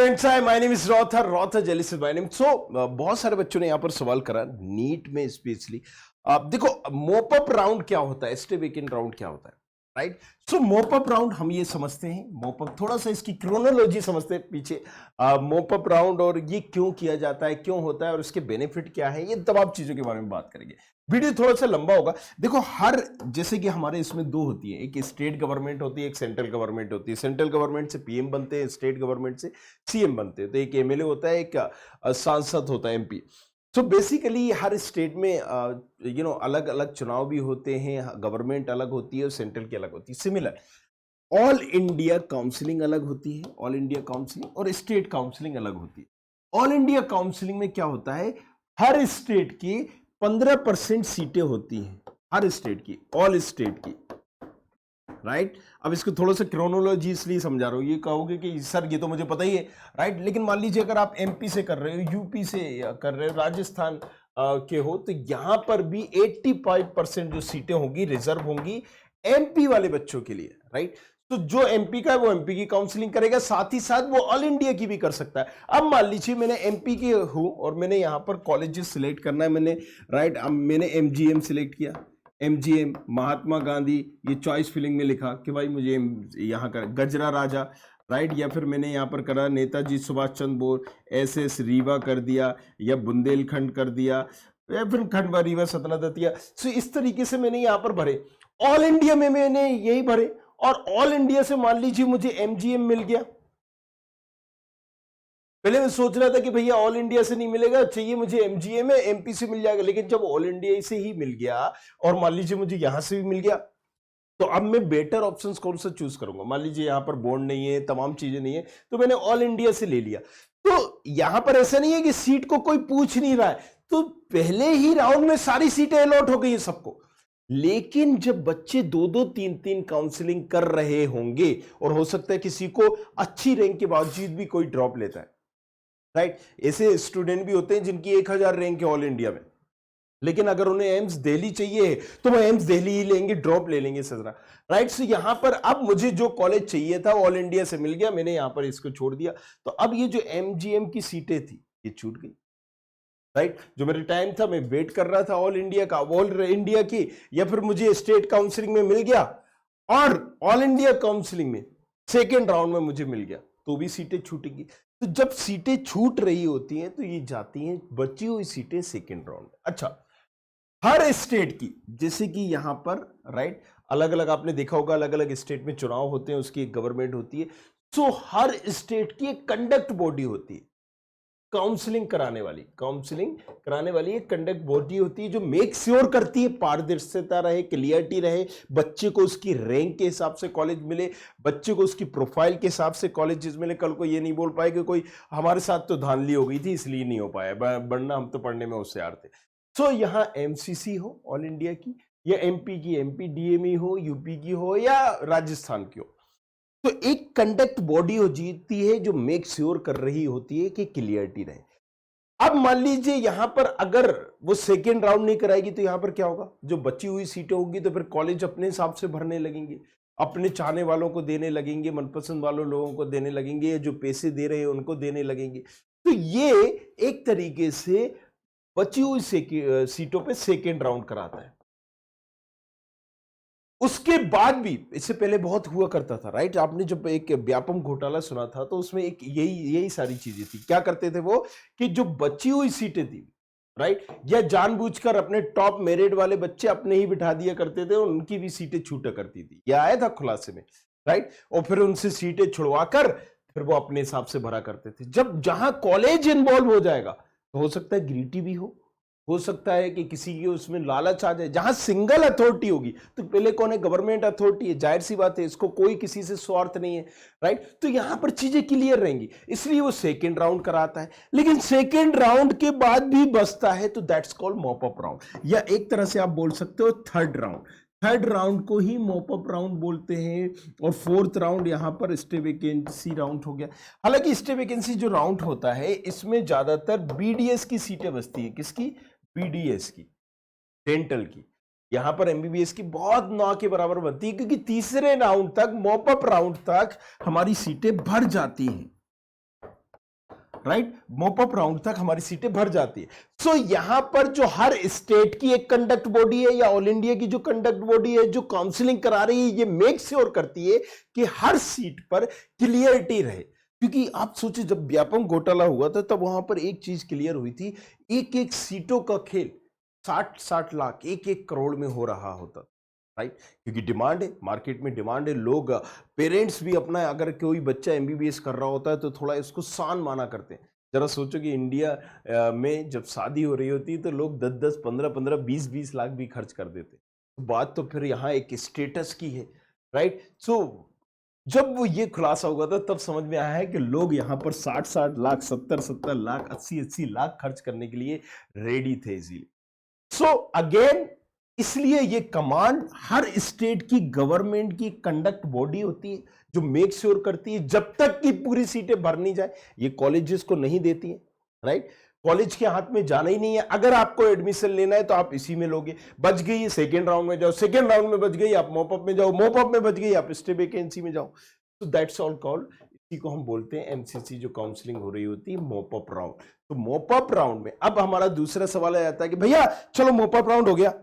Students, hi, my name is रॉथर जेलिस is my name. बहुत सारे बच्चों ने यहाँ पर सवाल करा नीट में स्पेशली। देखो, मोपअप राउंड क्या होता है, स्टे वेकेंट राउंड क्या होता है, राइट। सो मोपअप राउंड हम ये समझते हैं, मोपअप थोड़ा सा इसकी क्रोनोलॉजी समझते हैं पीछे। मोपअप राउंड और ये क्यों किया जाता है, क्यों होता है और उसके बेनिफिट क्या है, ये तमाम चीजों के बारे में बात करेंगे। वीडियो थोड़ा सा लंबा होगा। देखो, हर जैसे कि हमारे इसमें दो होती है, एक स्टेट गवर्नमेंट होती है, एक सेंट्रल गवर्नमेंट होती है। सेंट्रल गवर्नमेंट से पीएम बनते हैं, स्टेट गवर्नमेंट से सीएम बनते हैं। तो एक एमएलए होता है, एक सांसद होता है, एमपी। तो बेसिकली हर स्टेट में अलग अलग चुनाव भी होते हैं, गवर्नमेंट अलग होती है और सेंट्रल की अलग होती है। सिमिलर ऑल इंडिया काउंसिलिंग अलग होती है, ऑल इंडिया काउंसिलिंग, और स्टेट काउंसिलिंग अलग होती है। ऑल इंडिया काउंसिलिंग में क्या होता है, हर स्टेट की 15% सीटें होती हैं, हर स्टेट की, ऑल स्टेट की, राइट। अब इसको थोड़ा सा क्रोनोलॉजी इसलिए समझा रहा हूं, ये कहोगे कि सर ये तो मुझे पता ही है, राइट। लेकिन मान लीजिए अगर आप एमपी से कर रहे हो, यूपी से कर रहे हो, राजस्थान के हो, तो यहां पर भी 85% जो सीटें होंगी रिजर्व होंगी एमपी वाले बच्चों के लिए, राइट। तो जो एमपी का है वो एमपी की काउंसलिंग करेगा, साथ ही साथ वो ऑल इंडिया की भी कर सकता है। अब मान लीजिए मैंने एमपी की हूं और मैंने यहां पर कॉलेजेस सिलेक्ट करना है, मैंने, राइट। अब मैंने एमजीएम सिलेक्ट किया, एमजीएम महात्मा गांधी, ये चॉइस फिलिंग में लिखा कि भाई मुझे यहाँ का गजरा राजा, राइट। या फिर मैंने यहाँ पर करा नेताजी सुभाष चंद्र बोस, एसएस रीवा कर दिया, या बुंदेलखंड कर दिया, या फिर खंडवा रीवा सतना दतिया। सो इस तरीके से मैंने यहाँ पर भरे, ऑल इंडिया में मैंने यही भरे, और ऑल इंडिया से मान लीजिए मुझे एमजीएम मिल गया। पहले मैं सोच रहा था कि भैया ऑल इंडिया से नहीं मिलेगा, चाहिए मुझे एमजीएम है, एमपी से मिल जाएगा। लेकिन जब ऑल इंडिया से ही मिल गया और मान लीजिए मुझे यहां से भी मिल गया, तो अब मैं बेटर ऑप्शंस कौन सा चूज करूंगा। मान लीजिए यहां पर बॉन्ड नहीं है, तमाम चीजें नहीं है, तो मैंने ऑल इंडिया से ले लिया। तो यहां पर ऐसा नहीं है कि सीट को कोई पूछ नहीं रहा है, तो पहले ही राउंड में सारी सीटें अलॉट हो गई है सबको। लेकिन जब बच्चे दो दो तीन तीन काउंसलिंग कर रहे होंगे, और हो सकता है किसी को अच्छी रैंक के बावजूद भी कोई ड्रॉप लेता है, राइट। ऐसे स्टूडेंट भी होते हैं जिनकी 1000 रैंक है ऑल इंडिया में, लेकिन अगर उन्हें एम्स दिल्ली चाहिए तो वो एम्स दिल्ली ही लेंगे, ड्रॉप ले लेंगे सजरा, राइट। सो यहां पर अब मुझे जो कॉलेज चाहिए था ऑल इंडिया से मिल गया, मैंने यहां पर इसको छोड़ दिया। तो अब ये जो एमजीएम की सीटें थी ये छूट गई, राइट। जो मेरा टाइम था, मैं वेट कर रहा था ऑल इंडिया का, ऑल इंडिया की, या फिर मुझे स्टेट काउंसिलिंग में मिल गया, और ऑल इंडिया काउंसिलिंग में सेकेंड राउंड में मुझे मिल गया, तो भी सीटें छूटेगी। तो जब सीटें छूट रही होती हैं तो ये जाती हैं बची हुई सीटें सेकेंड राउंड में। अच्छा, हर स्टेट की, जैसे कि यहां पर, राइट, अलग अलग आपने देखा होगा, अलग अलग स्टेट में चुनाव होते हैं, उसकी एक गवर्नमेंट होती है। सो हर स्टेट की एक कंडक्ट बॉडी होती है, काउंसलिंग कराने वाली एक कंडक्ट बॉडी होती है, जो मेक श्योर करती है पारदर्शिता रहे, क्लियरिटी रहे, बच्चे को उसकी रैंक के हिसाब से कॉलेज मिले, बच्चे को उसकी प्रोफाइल के हिसाब से कॉलेजेस मिले। कल को ये नहीं बोल पाए कि कोई हमारे साथ तो धांधली हो गई थी इसलिए नहीं हो पाया, वरना हम तो पढ़ने में होशियार थे। सो यहाँ एमसीसी हो ऑल इंडिया की, या एमपी की एमपी डीएमई हो, यूपी की हो, या राजस्थान की हो, तो एक कंडक्ट बॉडी हो जीती है जो मेक श्योर कर रही होती है कि क्लियरिटी रहे। अब मान लीजिए यहां पर अगर वो सेकेंड राउंड नहीं कराएगी, तो यहां पर क्या होगा, जो बची हुई सीटें होंगी तो फिर कॉलेज अपने हिसाब से भरने लगेंगे, अपने चाहने वालों को देने लगेंगे, मनपसंद वालों लोगों को देने लगेंगे, जो पैसे दे रहे हैं उनको देने लगेंगे। तो ये एक तरीके से बची हुई सीटों पे सेकेंड राउंड कराता है। उसके बाद भी, इससे पहले बहुत हुआ करता था, राइट। आपने जब एक व्यापम घोटाला सुना था तो उसमें एक यही सारी चीजें थी। क्या करते थे वो, कि जो बची हुई सीटें थी, राइट, या जानबूझकर अपने टॉप मेरिट वाले बच्चे अपने ही बिठा दिया करते थे, उनकी भी सीटें छूटा करती थी। यह आया था खुलासे में, राइट। और फिर उनसे सीटें छुड़वाकर फिर वो अपने हिसाब से भरा करते थे। जब जहां कॉलेज इन्वॉल्व हो जाएगा तो हो सकता है ग्रीटी भी हो सकता है कि किसी की उसमें लालच आ जाए। जहां सिंगल अथॉरिटी होगी, तो पहले कौन है, गवर्नमेंट अथॉरिटी है, जाहिर सी बात है, इसको कोई किसी से स्वार्थ नहीं है, राइट। तो यहां पर चीजें क्लियर रहेंगी, इसलिए वो सेकेंड राउंड कराता है। लेकिन सेकेंड राउंड के बाद भी बचता है, तो दैट्स कॉल्ड मॉपअप राउंड, या एक तरह से आप बोल सकते हो थर्ड राउंड। थर्ड राउंड को ही मॉपअप राउंड बोलते हैं। और फोर्थ राउंड यहां पर स्टे वैकेंसी राउंड हो गया। हालांकि स्टे वैकेंसी जो राउंड होता है, इसमें ज्यादातर बीडीएस की सीटें बचती है। किसकी, बीडीएस की, डेंटल की। यहां पर एमबीबीएस की बहुत ना के बराबर बनती है, क्योंकि तीसरे राउंड तक, मॉपअप राउंड तक हमारी सीटें भर जाती हैं। राइट, मोप अप राउंड तक हमारी सीटें भर जाती है। सो यहां पर जो हर स्टेट की एक कंडक्ट बॉडी है या ऑल इंडिया की जो कंडक्ट बॉडी है जो काउंसलिंग करा रही है, ये मेक श्योर करती है कि हर सीट पर क्लियरिटी रहे। क्योंकि आप सोचिए जब व्यापम घोटाला हुआ था तब वहां पर एक चीज क्लियर हुई थी, एक एक सीटों का खेल 60-60 लाख, एक एक करोड़ में हो रहा होता, राइट। क्योंकि डिमांड है, मार्केट में डिमांड है, लोग पेरेंट्स भी अपना, अगर कोई बच्चा एमबीबीएस कर रहा होता है तो थोड़ा इसको शान माना करते हैं। जरा सोचो कि इंडिया में जब शादी हो रही होती है तो लोग 10-10, 15-15, 20-20 लाख भी खर्च कर देते। तो बात तो फिर यहाँ एक स्टेटस की है, राइट। सो जब वो ये खुलासा हुआ था तब समझ में आया है कि लोग यहाँ पर 60-60 लाख, 70-70 लाख, 80-80 लाख खर्च करने के लिए रेडी थे इजीली। सो अगेन, इसलिए ये कमांड हर स्टेट की गवर्नमेंट की कंडक्ट बॉडी होती है जो मेक श्योर करती है जब तक कि पूरी सीटें भर नहीं जाए, ये कॉलेजेस को नहीं देती है, राइट। कॉलेज के हाथ में जाना ही नहीं है। अगर आपको एडमिशन लेना है तो आप इसी में लोगे। बच गई सेकेंड राउंड में जाओ, सेकेंड राउंड में बच गई आप मोपअप में जाओ, मोपअप में बच गई आप स्टे वैकेंसी में जाओ। तो दैट्स ऑल कॉल्ड, इसी को हम बोलते हैं एमसीसी, जो काउंसलिंग हो रही होती है मोपअप राउंड। तो मोपअप राउंड में अब हमारा दूसरा सवाल आ जाता है कि भैया चलो मोपअप राउंड हो गया,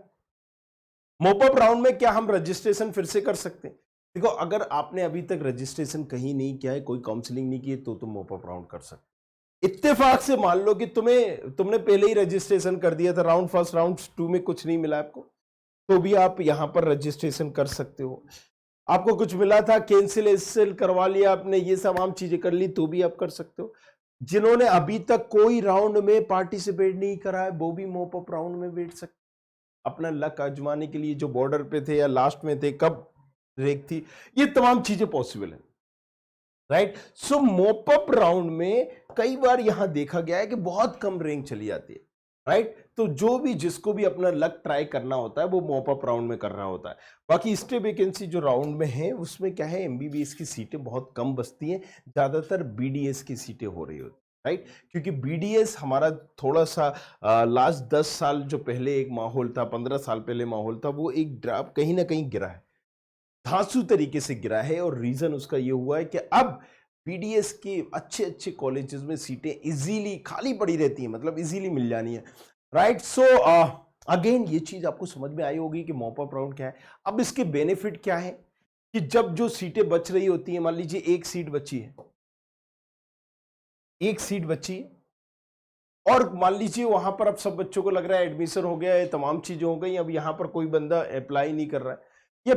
मोपअप राउंड में क्या हम रजिस्ट्रेशन फिर से कर सकते हैं? देखो, अगर आपने अभी तक रजिस्ट्रेशन कहीं नहीं किया है, कोई काउंसलिंग नहीं की है, तो तुम मोपअप राउंड कर सकते। इत्तेफाक से मान लो कि तुमने पहले ही रजिस्ट्रेशन कर दिया था, राउंड फर्स्ट राउंड टू में कुछ नहीं मिला आपको, तो भी आप यहां पर रजिस्ट्रेशन कर सकते हो। आपको कुछ मिला था, कैंसिलेशन करवा लिया आपने, ये तमाम चीजें कर ली, तो भी आप कर सकते हो। जिन्होंने अभी तक कोई राउंड में पार्टिसिपेट नहीं करा है वो भी मोपअप राउंड में बैठ सकते, अपना लक आजमाने के लिए, जो बॉर्डर पे थे या लास्ट में थे, कब रेक थी, ये तमाम चीजें पॉसिबल है, राइट। सो मोपअप राउंड में कई बार यहां देखा गया है कि बहुत कम रैंक चली जाती है, राइट। तो जो भी, जिसको भी अपना लक ट्राई करना होता है वो मोपअप राउंड में कर रहा होता है। बाकी स्टे वैकेंसी जो राउंड में है उसमें क्या है, एमबीबीएस की सीटें बहुत कम बचती हैं, ज्यादातर बीडीएस की सीटें हो रही होती, राइट। क्योंकि बीडीएस हमारा थोड़ा सा लास्ट 10 साल जो पहले एक माहौल था, 15 साल पहले माहौल था, वो एक ड्रॉप कहीं ना कहीं गिरा है, धांसू तरीके से गिरा है। और रीजन उसका ये हुआ है कि अब बीडीएस के अच्छे अच्छे कॉलेजेस में सीटें इजीली खाली पड़ी रहती हैं, मतलब इजीली मिल जानी है, राइट। सो अगेन ये चीज आपको समझ में आई होगी कि मॉपअप राउंड क्या है। अब इसके बेनिफिट क्या है कि जब जो सीटें बच रही होती हैं, मान लीजिए एक सीट बची है, एक सीट बची है, और मान लीजिए वहां पर अब सब बच्चों को लग रहा है एडमिशन हो गया है, तमाम चीजें हो गई, अब यहां पर कोई बंदा अप्लाई नहीं कर रहा है, या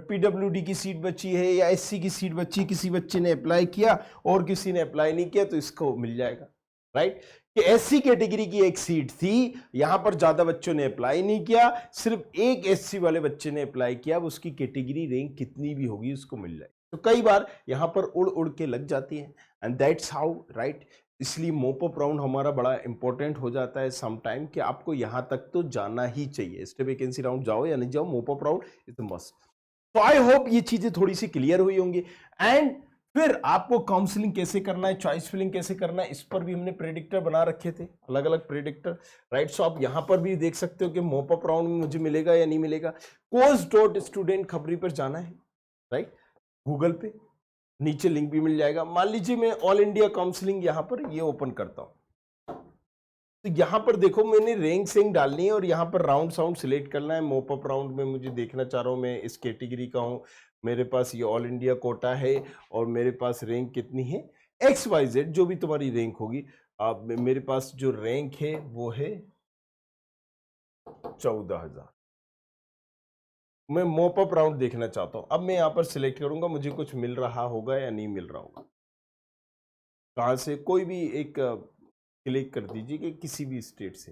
पीडब्ल्यूडी की सीट बची है या एससी की सीट बची, किसी बच्चे ने अप्लाई किया और किसी ने अप्लाई नहीं किया, तो इसको मिल जाएगा, राइट। कि एससी कैटेगरी की एक सीट थी, यहां पर ज्यादा बच्चों ने अप्लाई नहीं किया, सिर्फ एक एससी वाले बच्चे ने अप्लाई किया, अब उसकी कैटेगरी रैंक कितनी भी होगी उसको मिल जाएगी। तो कई बार यहां पर उड़ उड़ के लग जाती है, एंड दैट्स हाउ, राइट। इसलिए मोपअप राउंड हमारा बड़ा इंपॉर्टेंट हो जाता है सम टाइम, कि आपको यहां तक तो जाना ही चाहिए। स्टे वैकेंसी राउंड जाओ या नहीं जाओ, mop-up round is the must. तो आई होप ये चीजें थोड़ी सी क्लियर हुई होंगी। एंड फिर आपको काउंसलिंग कैसे करना है, चॉइस फिलिंग कैसे करना है, इस पर भी हमने प्रेडिक्टर बना रखे थे, अलग अलग प्रेडिक्टर, राइट। सो आप यहां पर भी देख सकते हो कि मोपअप राउंड में मुझे मिलेगा या नहीं मिलेगा। कोर्स.स्टूडेंट खबरी पर जाना है, राइट, गूगल पे, नीचे लिंक भी मिल जाएगा। मान लीजिए मैं ऑल इंडिया काउंसलिंग यहां पर ये ओपन करता हूं, तो यहां पर देखो मैंने रैंक सिंग डालनी है और यहां पर राउंड साउंड सिलेक्ट करना है। मोपअप राउंड में मुझे देखना चाह रहा हूं, मैं इस कैटेगरी का हूं, मेरे पास ये ऑल इंडिया कोटा है और मेरे पास रैंक कितनी है, XYZ, जो भी तुम्हारी रैंक होगी। अब मेरे पास जो रैंक है वो है 14,000। मैं मोपअप राउंड देखना चाहता हूं। अब मैं यहां पर सिलेक्ट करूंगा, मुझे कुछ मिल रहा होगा या नहीं मिल रहा होगा। कहां से, कोई भी एक क्लिक कर दीजिए कि किसी भी स्टेट से।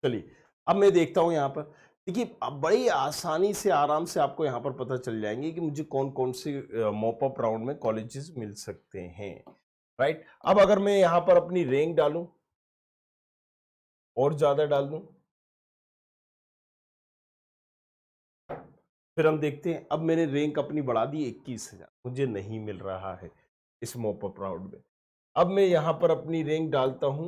चलिए अब मैं देखता हूं यहां पर, देखिए अब बड़ी आसानी से, आराम से आपको यहां पर पता चल जाएंगे कि मुझे कौन कौन से मॉपअप राउंड में कॉलेजेस मिल सकते हैं, राइट। अब अगर मैं यहां पर अपनी रैंक डालूं और ज्यादा डाल दूं, फिर हम देखते हैं। अब मैंने रैंक अपनी बढ़ा दी 21,000, मुझे नहीं मिल रहा है इस मॉपअप राउंड में। अब मैं यहां पर अपनी रैंक डालता हूं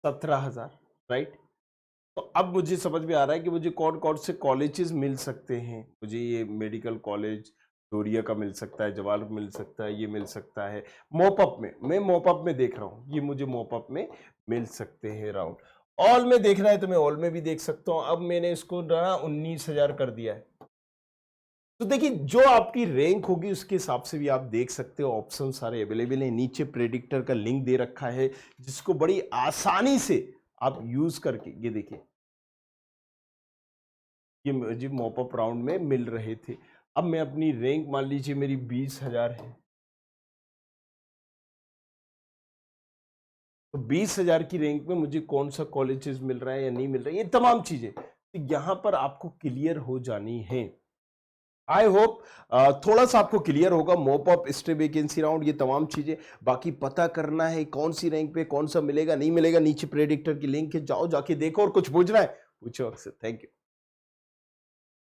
17,000, राइट। तो अब मुझे समझ में आ रहा है कि मुझे कौन कौन से कॉलेजेस मिल सकते हैं। मुझे ये मेडिकल कॉलेज, विक्टोरिया का मिल सकता है, जवाहर मिल सकता है, ये मिल सकता है मोपअप में। मैं मोपअप में देख रहा हूँ, ये मुझे मोपअप में मिल सकते हैं राउंड। ऑल में देखना है तो मैं ऑल में भी देख सकता हूँ। अब मैंने इसको ना 19,000 कर दिया है। तो देखिए जो आपकी रैंक होगी उसके हिसाब से भी आप देख सकते हो, ऑप्शन सारे अवेलेबल हैं। नीचे प्रेडिक्टर का लिंक दे रखा है जिसको बड़ी आसानी से आप यूज करके, ये देखिए ये मुझे मॉपअप राउंड में मिल रहे थे। अब मैं अपनी रैंक मान लीजिए मेरी 20,000 है, तो 20,000 की रैंक में मुझे कौन सा कॉलेजेस मिल रहा है या नहीं मिल रहा है, ये तमाम चीजें तो यहां पर आपको क्लियर हो जानी है। आई होप थोड़ा सा आपको क्लियर होगा मोप अप, स्टे वैकेंसी राउंड, ये तमाम चीजें। बाकी पता करना है कौन सी रैंक पे कौन सा मिलेगा नहीं मिलेगा, नीचे प्रेडिक्टर की लिंक है, जाओ जाके देखो, और कुछ पूछना है पूछो अक्सर। Thank you.